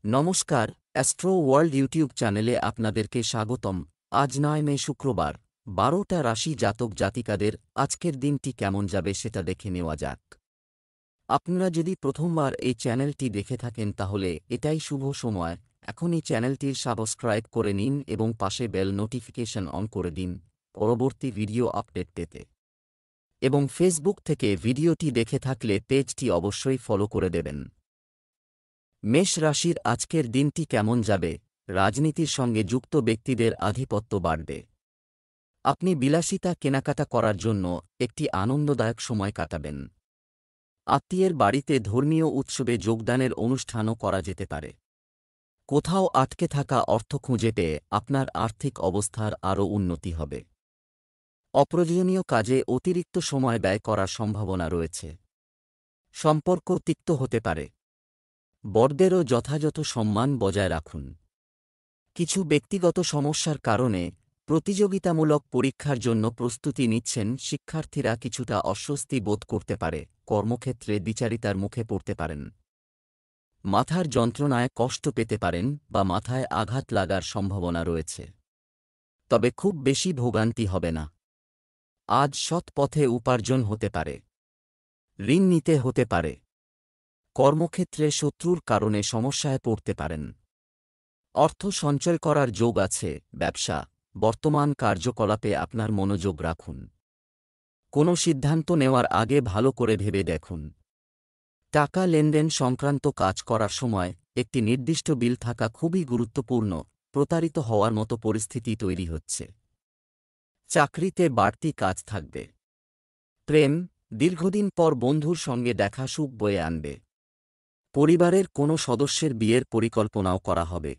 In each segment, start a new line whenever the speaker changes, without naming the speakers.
নমস্কার, astro world YouTube চ্যানেলে আপনাদেরকে স্বাগতম। আজ ৯ মে শুক্রবার, ১২টা রাশি জাতক জাতিকাদের আজকের দিনটি কেমন যাবে সেটা দেখে নেওয়া যাক। আপনারা যদি প্রথমবার এই চ্যানেলটি দেখে থাকেন তাহলে এটাই শুভ সময়। এখনই চ্যানেলটির সাবস্ক্রাইব করে নিন এবং পাশে বেল নোটিফিকেশন অন করে দিন পরবর্তী ভিডিও আপডেট পেতে। এবং ফেসবুক থেকে ভিডিওটি দেখে থাকলে পেজটি অবশ্যই ফলো করে দেবেন। মেষ রাশির আজকের দিনটি কেমন যাবে? রাজনীতির সঙ্গে যুক্ত ব্যক্তিদের আধিপত্য বাড়বে। আপনি বিলাসিতা কেনাকাটা করার জন্য একটি আনন্দদায়ক সময় কাটাবেন। আত্মীয়ের বাড়িতে ধর্মীয় উৎসবে যোগদানের অনুষ্ঠানও করা যেতে পারে। কোথাও আটকে থাকা অর্থ খুঁজে পেয়ে আপনার আর্থিক অবস্থার আরও উন্নতি হবে। অপ্রয়োজনীয় কাজে অতিরিক্ত সময় ব্যয় করার সম্ভাবনা রয়েছে। সম্পর্ক তিক্ত হতে পারে। বড়দেরও যথাযথ সম্মান বজায় রাখুন। কিছু ব্যক্তিগত সমস্যার কারণে প্রতিযোগিতামূলক পরীক্ষার জন্য প্রস্তুতি নিচ্ছেন শিক্ষার্থীরা কিছুটা অস্বস্তি বোধ করতে পারে। কর্মক্ষেত্রে দ্বিচারিতার মুখে পড়তে পারেন। মাথার যন্ত্রণায় কষ্ট পেতে পারেন বা মাথায় আঘাত লাগার সম্ভাবনা রয়েছে। তবে খুব বেশি ভোগান্তি হবে না। আজ সৎ পথে উপার্জন হতে পারে। ঋণ নিতে হতে পারে। কর্মক্ষেত্রে শত্রুর কারণে সমস্যায় পড়তে পারেন। অর্থ সঞ্চয় করার যোগ আছে। ব্যবসা, বর্তমান কার্যকলাপে আপনার মনোযোগ রাখুন। কোনো সিদ্ধান্ত নেওয়ার আগে ভালো করে ভেবে দেখুন। টাকা লেনদেন সংক্রান্ত কাজ করার সময় একটি নির্দিষ্ট বিল থাকা খুবই গুরুত্বপূর্ণ। প্রতারিত হওয়ার মতো পরিস্থিতি তৈরি হচ্ছে। চাকরিতে বাড়তি কাজ থাকবে। প্রেম, দীর্ঘদিন পর বন্ধুর সঙ্গে দেখা সুখ বয়ে আনবে। পরিবারের কোনো সদস্যের বিয়ের পরিকল্পনাও করা হবে।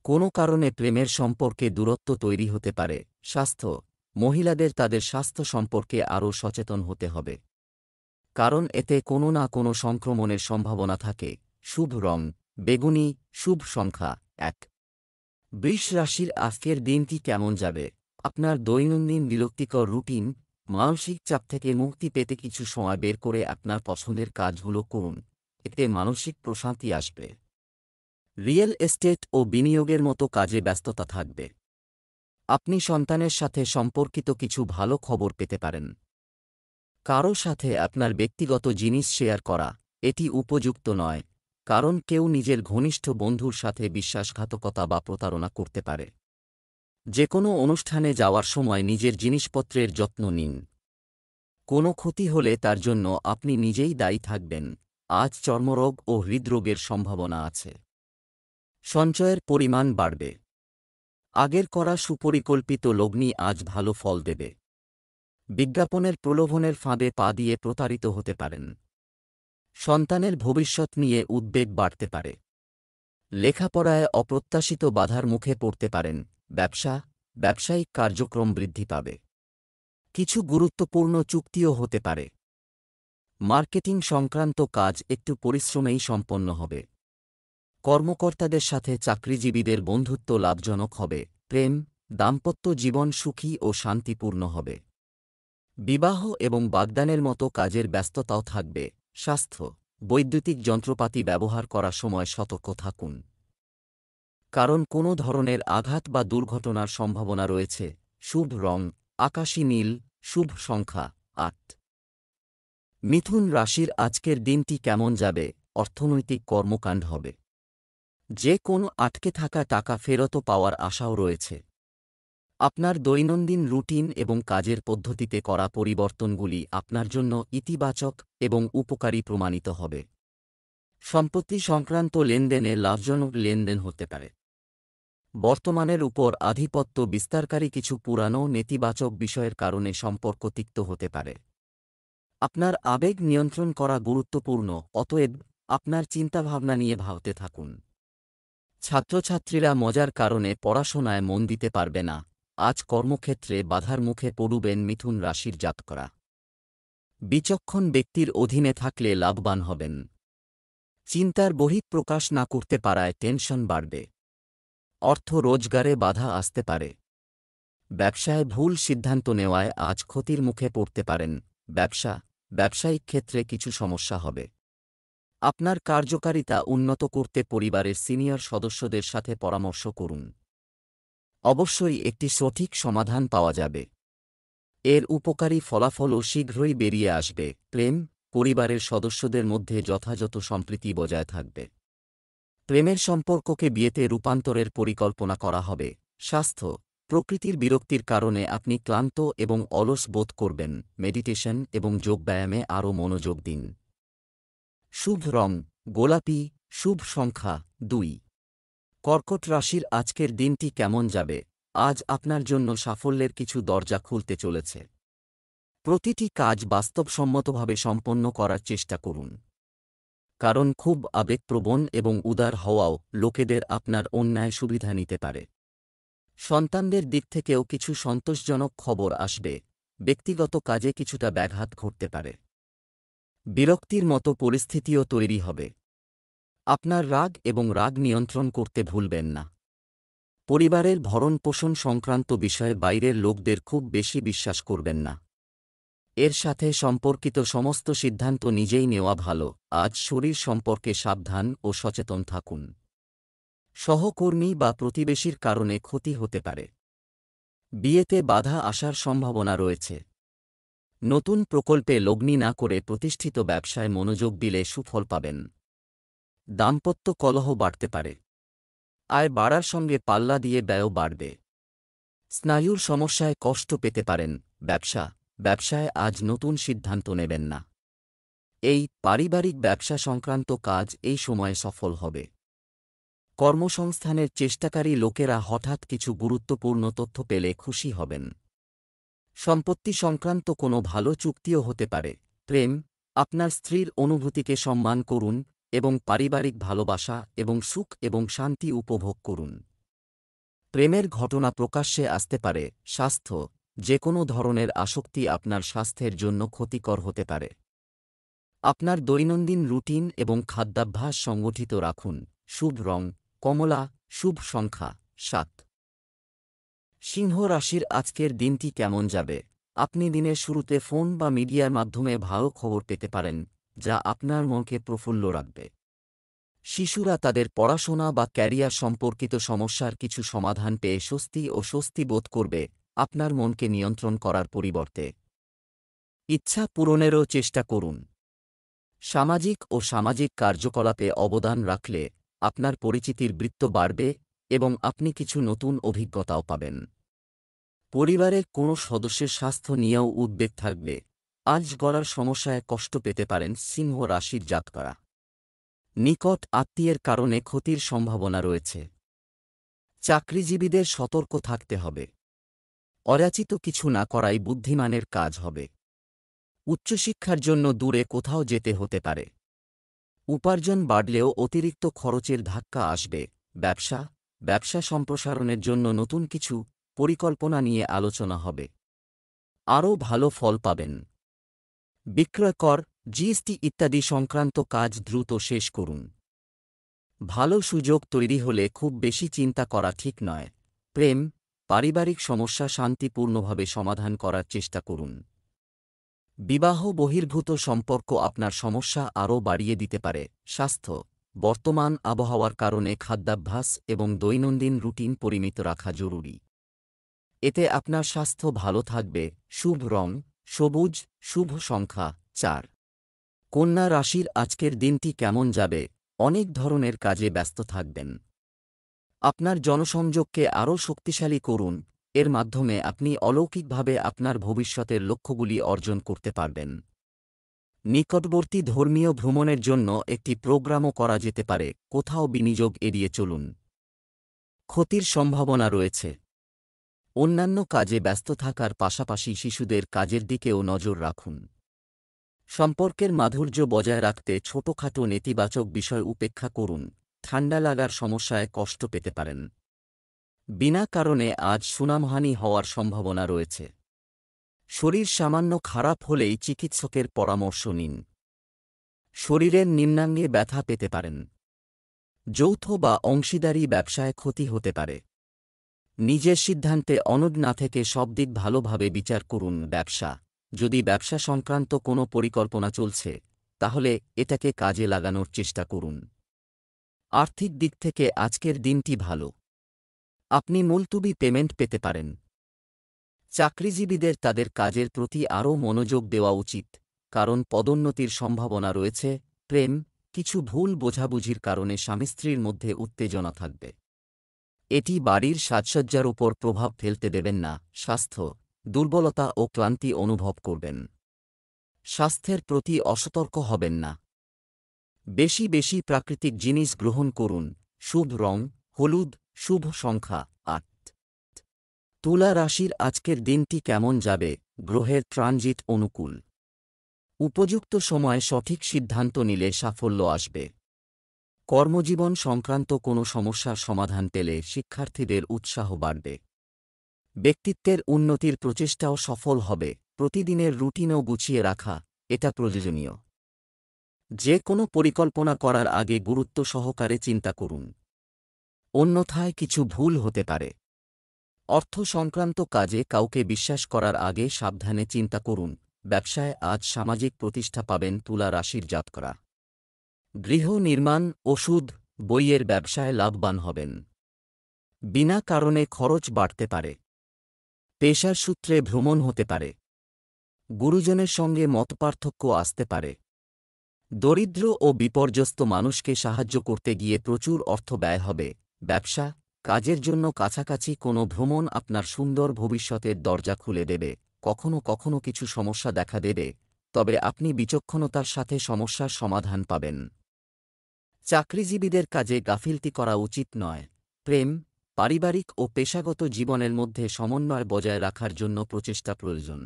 কোনো কারণে প্রেমের সম্পর্কে দূরত্ব তৈরি হতে পারে। স্বাস্থ্য, মহিলাদের তাদের স্বাস্থ্য সম্পর্কে আরও সচেতন হতে হবে। কারণ এতে কোনো না কোনো সংক্রমণের সম্ভাবনা থাকে। শুভ রং বেগুনি, শুভ সংখ্যা ১। বৃষ রাশির আজকের দিনটি কেমন যাবে? আপনার দৈনন্দিন বিরক্তিকর রুটিন, মানসিক চাপ থেকে মুক্তি পেতে কিছু সময় বের করে আপনার পছন্দের কাজগুলো করুন। এতে মানসিক প্রশান্তি আসবে। রিয়েল এস্টেট ও বিনিয়োগের মতো কাজে ব্যস্ততা থাকবে। আপনি সন্তানের সাথে সম্পর্কিত কিছু ভালো খবর পেতে পারেন। কারো সাথে আপনার ব্যক্তিগত জিনিস শেয়ার করা এটি উপযুক্ত নয়, কারণ কেউ নিজের ঘনিষ্ঠ বন্ধুর সাথে বিশ্বাসঘাতকতা বা প্রতারণা করতে পারে। যে কোনো অনুষ্ঠানে যাওয়ার সময় নিজের জিনিসপত্রের যত্ন নিন। কোনো ক্ষতি হলে তার জন্য আপনি নিজেই দায়ী থাকবেন। আজ চর্মরোগ ও হৃদরোগের সম্ভাবনা আছে। সঞ্চয়ের পরিমাণ বাড়বে। আগের করা সুপরিকল্পিত লগ্নি আজ ভালো ফল দেবে। বিজ্ঞাপনের প্রলোভনের ফাঁদে পা দিয়ে প্রতারিত হতে পারেন। সন্তানের ভবিষ্যৎ নিয়ে উদ্বেগ বাড়তে পারে। লেখাপড়ায় অপ্রত্যাশিত বাধার মুখে পড়তে পারেন। ব্যবসায়িক কার্যক্রম বৃদ্ধি পাবে। কিছু গুরুত্বপূর্ণ চুক্তিও হতে পারে। মার্কেটিং সংক্রান্ত কাজ একটু পরিশ্রমেই সম্পন্ন হবে। কর্মকর্তাদের সাথে চাকরিজীবীদের বন্ধুত্ব লাভজনক হবে। প্রেম, দাম্পত্য জীবন সুখী ও শান্তিপূর্ণ হবে। বিবাহ এবং বাগদানের মতো কাজের ব্যস্ততাও থাকবে। স্বাস্থ্য, বৈদ্যুতিক যন্ত্রপাতি ব্যবহার করার সময় সতর্ক থাকুন। কারণ কোনো ধরনের আঘাত বা দুর্ঘটনার সম্ভাবনা রয়েছে। শুভ রং আকাশী নীল, শুভ সংখ্যা ৮। মিথুন রাশির আজকের দিনটি কেমন যাবে? অর্থনৈতিক কর্মকাণ্ড হবে। যে কোনো আটকে থাকা টাকা ফেরত পাওয়ার আশাও রয়েছে। আপনার দৈনন্দিন রুটিন এবং কাজের পদ্ধতিতে করা পরিবর্তনগুলি আপনার জন্য ইতিবাচক এবং উপকারী প্রমাণিত হবে। সম্পত্তি সংক্রান্ত লেনদেনে লাভজনক লেনদেন হতে পারে। বর্তমানের উপর আধিপত্য বিস্তারকারী কিছু পুরানো নেতিবাচক বিষয়ের কারণে সম্পর্ক তিক্ত হতে পারে। আপনার আবেগ নিয়ন্ত্রণ করা গুরুত্বপূর্ণ, অতএব আপনার চিন্তাভাবনা নিয়ে ভাবতে থাকুন। ছাত্রছাত্রীরা মজার কারণে পড়াশোনায় মন দিতে পারবে না। আজ কর্মক্ষেত্রে বাধার মুখে পড়ুবেন মিথুন রাশির জাতকরা। বিচক্ষণ ব্যক্তির অধীনে থাকলে লাভবান হবেন। চিন্তার বহিঃপ্রকাশ না করতে পারায় টেনশন বাড়বে। অর্থ রোজগারে বাধা আসতে পারে। ব্যবসায় ভুল সিদ্ধান্ত নেওয়ায় আজ ক্ষতির মুখে পড়তে পারেন। ব্যবসায়িক ক্ষেত্রে কিছু সমস্যা হবে। আপনার কার্যকারিতা উন্নত করতে পরিবারের সিনিয়র সদস্যদের সাথে পরামর্শ করুন। অবশ্যই একটি সঠিক সমাধান পাওয়া যাবে। এর উপকারী ফলাফলও শীঘ্রই বেরিয়ে আসবে। প্রেম, পরিবারের সদস্যদের মধ্যে যথাযথ সম্প্রীতি বজায় থাকবে। প্রেমের সম্পর্ককে বিয়েতে রূপান্তরের পরিকল্পনা করা হবে। স্বাস্থ্য, প্রকৃতির বিরক্তির কারণে আপনি ক্লান্ত এবং অলস বোধ করবেন। মেডিটেশন এবং যোগব্যায়ামে আরও মনোযোগ দিন। শুভ রং গোলাপি, শুভ সংখ্যা 2। কর্কট রাশির আজকের দিনটি কেমন যাবে? আজ আপনার জন্য সাফল্যের কিছু দরজা খুলতে চলেছে। প্রতিটি কাজ বাস্তবসম্মতভাবে সম্পন্ন করার চেষ্টা করুন, কারণ খুব আবেগপ্রবণ এবং উদার হওয়াও লোকেদের আপনার অন্যায় সুবিধা নিতে পারে। সন্তানদের দিক থেকেও কিছু সন্তোষজনক খবর আসবে। ব্যক্তিগত কাজে কিছুটা ব্যাঘাত ঘটতে পারে। বিরক্তির মতো পরিস্থিতিও তৈরি হবে। আপনার রাগ এবং রাগ নিয়ন্ত্রণ করতে ভুলবেন না। পরিবারের ভরণপোষণ সংক্রান্ত বিষয়ে বাইরের লোকদের খুব বেশি বিশ্বাস করবেন না। এর সাথে সম্পর্কিত সমস্ত সিদ্ধান্ত নিজেই নেওয়া ভালো। আজ শরীর সম্পর্কে সাবধান ও সচেতন থাকুন। সহকর্মী বা প্রতিবেশীর কারণে ক্ষতি হতে পারে। বিয়েতে বাধা আসার সম্ভাবনা রয়েছে। নতুন প্রকল্পে লগ্নি না করে প্রতিষ্ঠিত ব্যবসায় মনোযোগ দিলে সুফল পাবেন। দাম্পত্য কলহ বাড়তে পারে। আয় বাড়ার সঙ্গে পাল্লা দিয়ে ব্যয়ও বাড়বে। স্নায়ুর সমস্যায় কষ্ট পেতে পারেন। ব্যবসায় আজ নতুন সিদ্ধান্ত নেবেন না। এই পারিবারিক ব্যবসা সংক্রান্ত কাজ এই সময়ে সফল হবে। কর্মসংস্থানের চেষ্টাকারী লোকেরা হঠাৎ কিছু গুরুত্বপূর্ণ তথ্য পেলে খুশি হবেন। সম্পত্তি সংক্রান্ত কোনো ভালো চুক্তিও হতে পারে। প্রেম, আপনার স্ত্রীর অনুভূতিকে সম্মান করুন এবং পারিবারিক ভালোবাসা এবং সুখ এবং শান্তি উপভোগ করুন। প্রেমের ঘটনা প্রকাশ্যে আসতে পারে। স্বাস্থ্য, যে কোনো ধরনের আসক্তি আপনার স্বাস্থ্যের জন্য ক্ষতিকর হতে পারে। আপনার দৈনন্দিন রুটিন এবং খাদ্যাভ্যাস সংগঠিত রাখুন। শুভ রং কমলা, শুভ সংখ্যা 7। সিংহ রাশির আজকের দিনটি কেমন যাবে? আপনি দিনের শুরুতে ফোন বা মিডিয়ার মাধ্যমে ভালো খবর পেতে পারেন, যা আপনার মনকে প্রফুল্ল রাখবে। শিশুরা তাদের পড়াশোনা বা ক্যারিয়ার সম্পর্কিত সমস্যার কিছু সমাধান পেয়ে স্বস্তি বোধ করবে। আপনার মনকে নিয়ন্ত্রণ করার পরিবর্তে ইচ্ছা পূরণেরও চেষ্টা করুন। সামাজিক কার্যকলাপে অবদান রাখলে আপনার পরিচিতির বৃত্ত বাড়বে এবং আপনি কিছু নতুন অভিজ্ঞতাও পাবেন। পরিবারের কোনো সদস্যের স্বাস্থ্য নিয়েও উদ্বেগ থাকবে। আজ গলার সমস্যায় কষ্ট পেতে পারেন সিংহ রাশির জাতকরা। নিকট আত্মীয়ের কারণে ক্ষতির সম্ভাবনা রয়েছে। চাকরিজীবীদের সতর্ক থাকতে হবে। অযাচিত কিছু না করাই বুদ্ধিমানের কাজ হবে। উচ্চশিক্ষার জন্য দূরে কোথাও যেতে হতে পারে। উপার্জন বাড়লেও অতিরিক্ত খরচের ধাক্কা আসবে। ব্যবসা সম্প্রসারণের জন্য নতুন কিছু পরিকল্পনা নিয়ে আলোচনা হবে। আরও ভালো ফল পাবেন। বিক্রয় কর, জিএসটি ইত্যাদি সংক্রান্ত কাজ দ্রুত শেষ করুন। ভালো সুযোগ তৈরি হলে খুব বেশি চিন্তা করা ঠিক নয়। প্রেম, পারিবারিক সমস্যা শান্তিপূর্ণভাবে সমাধান করার চেষ্টা করুন। বিবাহ বহির্ভূত সম্পর্ক আপনার সমস্যা আরও বাড়িয়ে দিতে পারে। স্বাস্থ্য, বর্তমান আবহাওয়ার কারণে খাদ্যাভ্যাস এবং দৈনন্দিন রুটিন পরিমিত রাখা জরুরি। এতে আপনার স্বাস্থ্য ভালো থাকবে। শুভ রং সবুজ, শুভ সংখ্যা 4। কন্যা রাশির আজকের দিনটি কেমন যাবে? অনেক ধরনের কাজে ব্যস্ত থাকবেন। আপনার জনসংযোগকে আরও শক্তিশালী করুন। এর মাধ্যমে আপনি অলৌকিকভাবে আপনার ভবিষ্যতের লক্ষ্যগুলি অর্জন করতে পারবেন। নিকটবর্তী ধর্মীয় ভ্রমণের জন্য একটি প্রোগ্রামও করা যেতে পারে। কোথাও বিনিয়োগ এড়িয়ে চলুন। ক্ষতির সম্ভাবনা রয়েছে। অন্যান্য কাজে ব্যস্ত থাকার পাশাপাশি শিশুদের কাজের দিকেও নজর রাখুন। সম্পর্কের মাধুর্য বজায় রাখতে ছোটখাটো নেতিবাচক বিষয় উপেক্ষা করুন। ঠান্ডা লাগার সমস্যায় কষ্ট পেতে পারেন। বিনা কারণে আজ সুনামহানি হওয়ার সম্ভাবনা রয়েছে। শরীর সামান্য খারাপ হলেই চিকিৎসকের পরামর্শ নিন। শরীরের নিম্নাঙ্গে ব্যথা পেতে পারেন। যৌথ বা অংশীদারি ব্যবসায় ক্ষতি হতে পারে। নিজের সিদ্ধান্তে অনড় না থেকে সব দিক ভালোভাবে বিচার করুন। যদি ব্যবসা সংক্রান্ত কোনো পরিকল্পনা চলছে, তাহলে এটাকে কাজে লাগানোর চেষ্টা করুন। আর্থিক দিক থেকে আজকের দিনটি ভালো। আপনি মুলতুবি পেমেন্ট পেতে পারেন। চাকরিজীবীদের তাদের কাজের প্রতি আরও মনোযোগ দেওয়া উচিত, কারণ পদোন্নতির সম্ভাবনা রয়েছে। প্রেম, কিছু ভুল বোঝাবুঝির কারণে স্বামী স্ত্রীর মধ্যে উত্তেজনা থাকবে। এটি বাড়ির সাজসজ্জার উপর প্রভাব ফেলতে দেবেন না। স্বাস্থ্য, দুর্বলতা ও ক্লান্তি অনুভব করবেন। স্বাস্থ্যের প্রতি অসতর্ক হবেন না। বেশি বেশি প্রাকৃতিক জিনিস গ্রহণ করুন। শুভ রং হলুদ, শুভ সংখ্যা ৮। তুলা রাশির আজকের দিনটি কেমন যাবে? গ্রহের ট্রানজিট অনুকূল। উপযুক্ত সময়ে সঠিক সিদ্ধান্ত নিলে সাফল্য আসবে। কর্মজীবন সংক্রান্ত কোনো সমস্যার সমাধান পেলে শিক্ষার্থীদের উৎসাহ বাড়বে। ব্যক্তিত্বের উন্নতির প্রচেষ্টাও সফল হবে। প্রতিদিনের রুটিনও গুছিয়ে রাখা, এটা প্রয়োজনীয়। যে কোনো পরিকল্পনা করার আগে গুরুত্ব সহকারে চিন্তা করুন, অন্যথায় কিছু ভুল হতে পারে। অর্থ সংক্রান্ত কাজে কাউকে বিশ্বাস করার আগে সাবধানে চিন্তা করুন। ব্যবসায় আজ সামাজিক প্রতিষ্ঠা পাবেন তুলা রাশির জাতকরা। গৃহ নির্মাণ, ওষুধ, বইয়ের ব্যবসায় লাভবান হবেন। বিনা কারণে খরচ বাড়তে পারে। পেশার সূত্রে ভ্রমণ হতে পারে। গুরুজনের সঙ্গে মতপার্থক্য আসতে পারে। দরিদ্র ও বিপর্যস্ত মানুষকে সাহায্য করতে গিয়ে প্রচুর অর্থ ব্যয় হবে। ব্যবসা, কাজের জন্য কাছাকাছি কোনো ভ্রমণ আপনার সুন্দর ভবিষ্যতের দরজা খুলে দেবে। কখনো কখনো কিছু সমস্যা দেখা দেবে, তবে আপনি বিচক্ষণতার সাথে সমস্যার সমাধান পাবেন। চাকরিজীবীদের কাজে গাফিলতি করা উচিত নয়। প্রেম, পারিবারিক ও পেশাগত জীবনের মধ্যে সমন্বয় বজায় রাখার জন্য প্রচেষ্টা প্রয়োজন।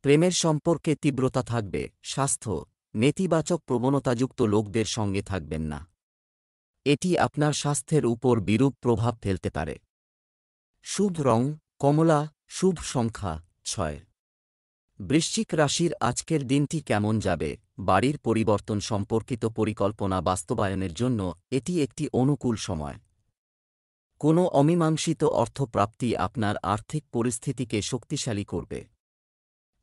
প্রেমের সম্পর্কে তীব্রতা থাকবে। স্বাস্থ্য, নেতিবাচক প্রবণতাযুক্ত লোকদের সঙ্গে থাকবেন না। এটি আপনার স্বাস্থ্যের উপর বিরূপ প্রভাব ফেলতে পারে। শুভ রং কমলা, শুভ সংখ্যা ৬। বৃশ্চিক রাশির আজকের দিনটি কেমন যাবে? বাড়ির পরিবর্তন সম্পর্কিত পরিকল্পনা বাস্তবায়নের জন্য এটি একটি অনুকূল সময়। কোনো অমীমাংসিত অর্থপ্রাপ্তি আপনার আর্থিক পরিস্থিতিকে শক্তিশালী করবে।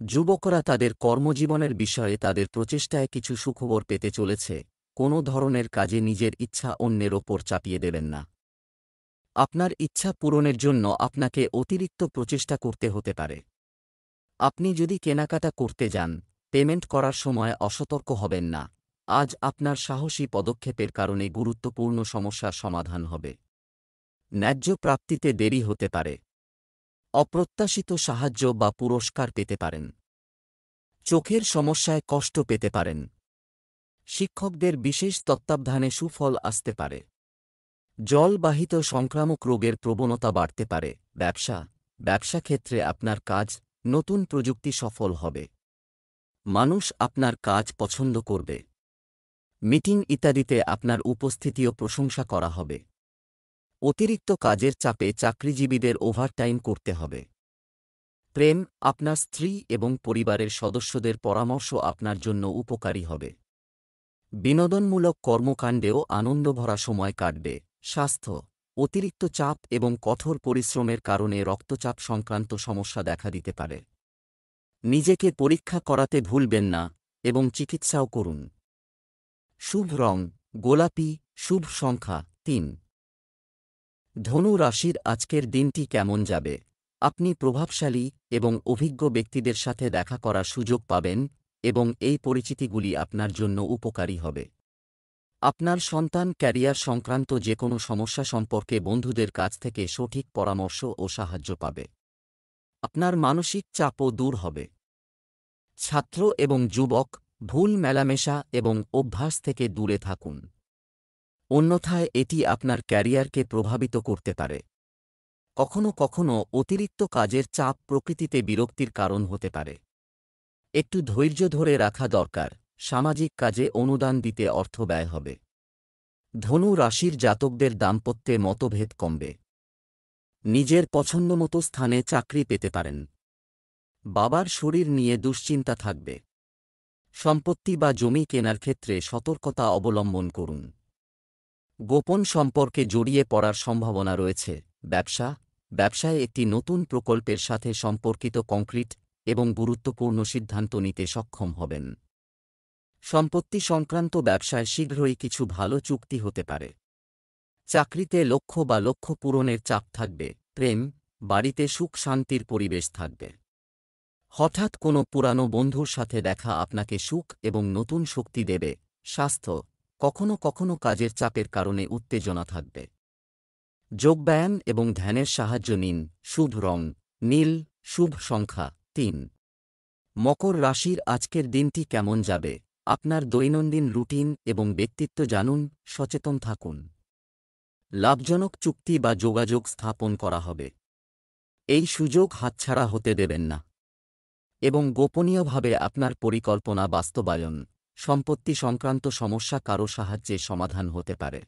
যুবকরা তাদের কর্মজীবনের বিষয়ে তাদের প্রচেষ্টায় কিছু সুখবর পেতে চলেছে। কোনো ধরনের কাজে নিজের ইচ্ছা অন্যের ওপর চাপিয়ে দেবেন না। আপনার ইচ্ছা পূরণের জন্য আপনাকে অতিরিক্ত প্রচেষ্টা করতে হতে পারে। আপনি যদি কেনাকাটা করতে যান, পেমেন্ট করার সময় অসতর্ক হবেন না। আজ আপনার সাহসী পদক্ষেপের কারণে গুরুত্বপূর্ণ সমস্যার সমাধান হবে। ন্যায্য প্রাপ্তিতে দেরি হতে পারে। অপ্রত্যাশিত সাহায্য বা পুরস্কার পেতে পারেন। চোখের সমস্যায় কষ্ট পেতে পারেন। শিক্ষকদের বিশেষ তত্ত্বাবধানে সুফল আসতে পারে। জলবাহিত সংক্রামক রোগের প্রবণতা বাড়তে পারে। ব্যবসা ক্ষেত্রে আপনার কাজ, নতুন প্রযুক্তি সফল হবে। মানুষ আপনার কাজ পছন্দ করবে। মিটিং ইত্যাদিতে আপনার উপস্থিতিও প্রশংসা করা হবে। অতিরিক্ত কাজের চাপে চাকরিজীবীদের ওভারটাইম করতে হবে। প্রেম, আপনার স্ত্রী এবং পরিবারের সদস্যদের পরামর্শ আপনার জন্য উপকারী হবে। বিনোদনমূলক কর্মকাণ্ডেও আনন্দভরা সময় কাটবে। স্বাস্থ্য, অতিরিক্ত চাপ এবং কঠোর পরিশ্রমের কারণে রক্তচাপ সংক্রান্ত সমস্যা দেখা দিতে পারে। নিজেকে পরীক্ষা করাতে ভুলবেন না এবং চিকিৎসাও করুন। শুভ রং গোলাপি, শুভ সংখ্যা ৩। ধনু রাশির আজকের দিনটি কেমন যাবে? আপনি প্রভাবশালী এবং অভিজ্ঞ ব্যক্তিদের সাথে দেখা করার সুযোগ পাবেন এবং এই পরিচিতিগুলি আপনার জন্য উপকারী হবে। আপনার সন্তান ক্যারিয়ার সংক্রান্ত যে কোনো সমস্যা সম্পর্কে বন্ধুদের কাছ থেকে সঠিক পরামর্শ ও সাহায্য পাবে। আপনার মানসিক চাপও দূর হবে। ছাত্র এবং যুবক, ভুল মেলামেশা এবং অভ্যাস থেকে দূরে থাকুন, অন্যথায় এটি আপনার ক্যারিয়ারকে প্রভাবিত করতে পারে। কখনো কখনো অতিরিক্ত কাজের চাপ প্রকৃতিতে বিরক্তির কারণ হতে পারে। একটু ধৈর্য ধরে রাখা দরকার। সামাজিক কাজে অনুদান দিতে অর্থ ব্যয় হবে। ধনু রাশির জাতকদের দাম্পত্যে মতভেদ কমবে। নিজের পছন্দমতো স্থানে চাকরি পেতে পারেন। বাবার শরীর নিয়ে দুশ্চিন্তা থাকবে। সম্পত্তি বা জমি কেনার ক্ষেত্রে সতর্কতা অবলম্বন করুন। গোপন সম্পর্কে জড়িয়ে পড়ার সম্ভাবনা রয়েছে। ব্যবসায় একটি নতুন প্রকল্পের সাথে সম্পর্কিত কংক্রিট এবং গুরুত্বপূর্ণ সিদ্ধান্ত নিতে সক্ষম হবেন। সম্পত্তি সংক্রান্ত ব্যবসায় শীঘ্রই কিছু ভালো চুক্তি হতে পারে। চাকরিতে লক্ষ্য বা লক্ষ্য পূরণের চাপ থাকবে। প্রেম, বাড়িতে সুখ শান্তির পরিবেশ থাকবে। হঠাৎ কোনো পুরানো বন্ধুর সাথে দেখা আপনাকে সুখ এবং নতুন শক্তি দেবে। স্বাস্থ্য, কখনো কখনো কাজের চাপের কারণে উত্তেজনা থাকবে। যোগব্যায়াম এবং ধ্যানের সাহায্য নিন। শুভ রং নীল, শুভ সংখ্যা ৩। মকর রাশির আজকের দিনটি কেমন যাবে? আপনার দৈনন্দিন রুটিন এবং ব্যক্তিত্ব জানুন, সচেতন থাকুন। লাভজনক চুক্তি বা যোগাযোগ স্থাপন করা হবে। এই সুযোগ হাতছাড়া হতে দেবেন না। এবং গোপনীয়ভাবে আপনার পরিকল্পনা বাস্তবায়ন। সম্পত্তি সংক্রান্ত সমস্যা কারো সাহায্যে সমাধান হতে পারে।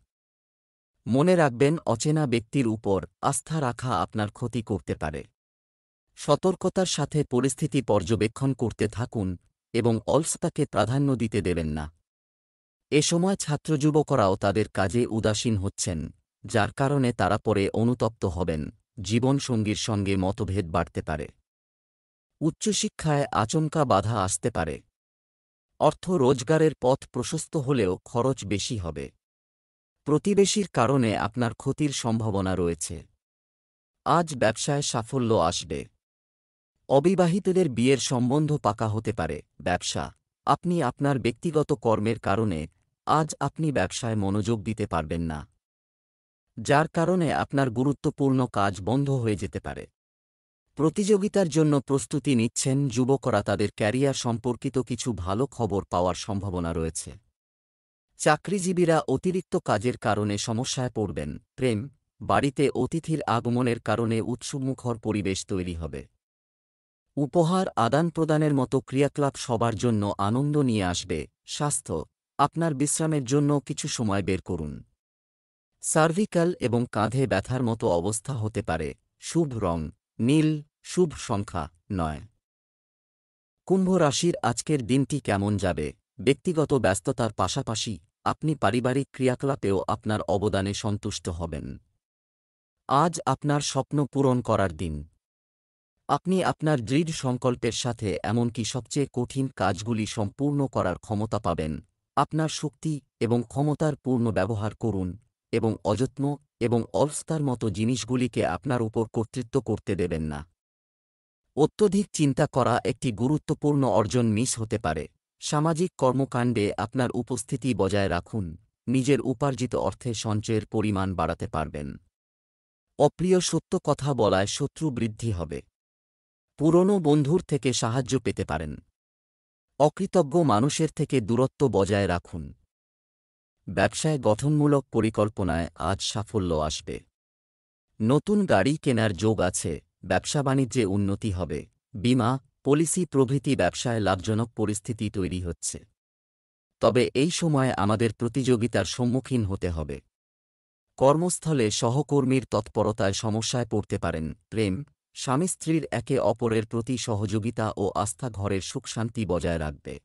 মনে রাখবেন, অচেনা ব্যক্তির উপর আস্থা রাখা আপনার ক্ষতি করতে পারে। সতর্কতার সাথে পরিস্থিতি পর্যবেক্ষণ করতে থাকুন এবং অলসতাকে প্রাধান্য দিতে দেবেন না। এ সময় ছাত্রযুবকরাও তাদের কাজে উদাসীন হচ্ছেন, যার কারণে তারা পরে অনুতপ্ত হবেন। জীবনসঙ্গীর সঙ্গে মতভেদ বাড়তে পারে। উচ্চশিক্ষায় আচমকা বাধা আসতে পারে। অর্থ রোজগারের পথ প্রশস্ত হলেও খরচ বেশি হবে। প্রতিবেশীর কারণে আপনার ক্ষতির সম্ভাবনা রয়েছে। আজ ব্যবসায় সাফল্য আসবে। অবিবাহিতদের বিয়ের সম্বন্ধ পাকা হতে পারে। ব্যবসা, আপনি আপনার ব্যক্তিগত কর্মের কারণে আজ আপনি ব্যবসায় মনোযোগ দিতে পারবেন না, যার কারণে আপনার গুরুত্বপূর্ণ কাজ বন্ধ হয়ে যেতে পারে। প্রতিযোগিতার জন্য প্রস্তুতি নিচ্ছেন যুবকরা, তাদের ক্যারিয়ার সম্পর্কিত কিছু ভালো খবর পাওয়ার সম্ভাবনা রয়েছে। চাকরিজীবীরা অতিরিক্ত কাজের কারণে সমস্যায় পড়বেন। প্রেম, বাড়িতে অতিথির আগমনের কারণে উৎসবমুখর পরিবেশ তৈরি হবে। উপহার আদান-প্রদানের মতো ক্রিয়াকলাপ সবার জন্য আনন্দ নিয়ে আসবে। স্বাস্থ্য, আপনার বিশ্রামের জন্য কিছু সময় বের করুন। সার্ভিক্যাল এবং কাঁধে ব্যথার মতো অবস্থা হতে পারে। শুভ রং নীল, শুভ সংখ্যা ৯। কুম্ভ রাশির আজকের দিনটি কেমন যাবে? ব্যক্তিগত ব্যস্ততার পাশাপাশি আপনি পারিবারিক ক্রিয়াকলাপেও আপনার অবদানে সন্তুষ্ট হবেন। আজ আপনার স্বপ্ন পূরণ করার দিন। আপনি আপনার দৃঢ় সংকল্পের সাথে এমনকি সবচেয়ে কঠিন কাজগুলি সম্পূর্ণ করার ক্ষমতা পাবেন। আপনার শক্তি এবং ক্ষমতার পূর্ণ ব্যবহার করুন এবং অযত্ন এবং অলসতার মতো জিনিসগুলিকে আপনার উপর কর্তৃত্ব করতে দেবেন না। অত্যধিক চিন্তা করা একটি গুরুত্বপূর্ণ অর্জন মিস হতে পারে। সামাজিক কর্মকাণ্ডে আপনার উপস্থিতি বজায় রাখুন। নিজের উপার্জিত অর্থে সঞ্চয়ের পরিমাণ বাড়াতে পারবেন। অপ্রিয় সত্য কথা বলায় শত্রু বৃদ্ধি হবে। পুরনো বন্ধুর থেকে সাহায্য পেতে পারেন। অকৃতজ্ঞ মানুষের থেকে দূরত্ব বজায় রাখুন। ব্যবসায় গঠনমূলক পরিকল্পনায় আজ সাফল্য আসবে। নতুন গাড়ি কেনার যোগ আছে। ব্যবসা-বাণিজ্যে উন্নতি হবে। বীমা, পলিসি প্রভৃতি ব্যবসায় লাভজনক পরিস্থিতি তৈরি হচ্ছে। তবে এই সময় আমাদের প্রতিযোগিতার সম্মুখীন হতে হবে। কর্মস্থলে সহকর্মীর তৎপরতায় সমস্যায় পড়তে পারেন। প্রেম, স্বামী-স্ত্রীর একে অপরের প্রতি সহযোগিতা ও আস্থা ঘরের সুখ-শান্তি বজায় রাখবে।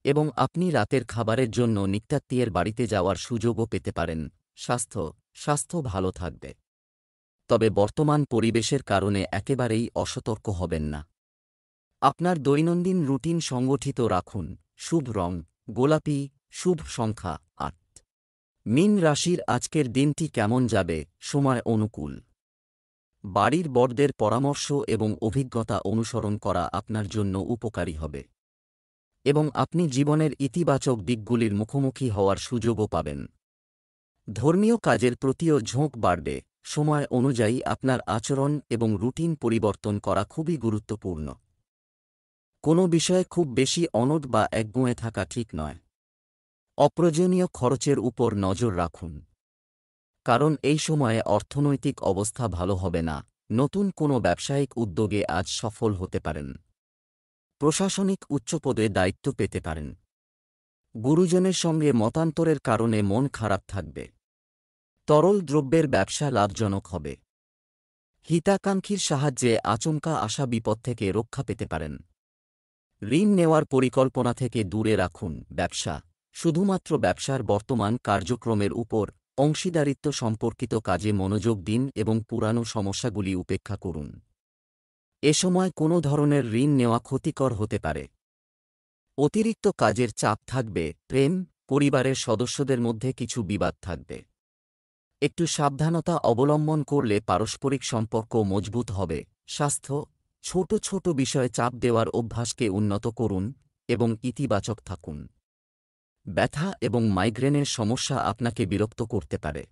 এবং আপনি রাতের খাবারের জন্য নিত্যাত্মীয়ের বাড়িতে যাওয়ার সুযোগও পেতে পারেন। স্বাস্থ্য ভালো থাকবে। তবে বর্তমান পরিবেশের কারণে একেবারেই অসতর্ক হবেন না। আপনার দৈনন্দিন রুটিন সংগঠিত রাখুন। শুভ রং গোলাপি, শুভ সংখ্যা ৮। মীন রাশির আজকের দিনটি কেমন যাবে? সময় অনুকূল। বাড়ির বড়দের পরামর্শ এবং অভিজ্ঞতা অনুসরণ করা আপনার জন্য উপকারী হবে এবং আপনি জীবনের ইতিবাচক দিকগুলির মুখোমুখি হওয়ার সুযোগও পাবেন। ধর্মীয় কাজের প্রতিও ঝোঁক বাড়বে। সময় অনুযায়ী আপনার আচরণ এবং রুটিন পরিবর্তন করা খুবই গুরুত্বপূর্ণ। কোনো বিষয়ে খুব বেশি অনড় বা একগুঁয়ে থাকা ঠিক নয়। অপ্রয়োজনীয় খরচের উপর নজর রাখুন, কারণ এই সময়ে অর্থনৈতিক অবস্থা ভালো হবে না। নতুন কোনো ব্যবসায়িক উদ্যোগে আজ সফল হতে পারেন। প্রশাসনিক উচ্চপদে দায়িত্ব পেতে পারেন। গুরুজনের সঙ্গে মতান্তরের কারণে মন খারাপ থাকবে। তরল দ্রব্যের ব্যবসা লাভজনক হবে। হিতাকাঙ্ক্ষীর সাহায্যে আচমকা আসা বিপদ থেকে রক্ষা পেতে পারেন। ঋণ নেওয়ার পরিকল্পনা থেকে দূরে রাখুন। ব্যবসা, শুধুমাত্র ব্যবসার বর্তমান কার্যক্রমের উপর অংশীদারিত্ব সম্পর্কিত কাজে মনোযোগ দিন এবং পুরানো সমস্যাগুলি উপেক্ষা করুন। এ সময় কোনো ধরনের ঋণ নেওয়া ক্ষতিকর হতে পারে। অতিরিক্ত কাজের চাপ থাকবে, প্রেম, পরিবারের সদস্যদের মধ্যে কিছু বিবাদ থাকবে। একটু সাবধানতা অবলম্বন করলে পারস্পরিক সম্পর্ক মজবুত হবে। স্বাস্থ্য, ছোট ছোট বিষয়ে চাপ দেওয়ার অভ্যাসকে উন্নত করুন এবং ইতিবাচক থাকুন। ব্যথা এবং মাইগ্রেনের সমস্যা আপনাকে বিরক্ত করতে পারে।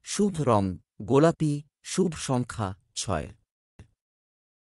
শুভ রং গোলাপি, শুভ সংখ্যা 6।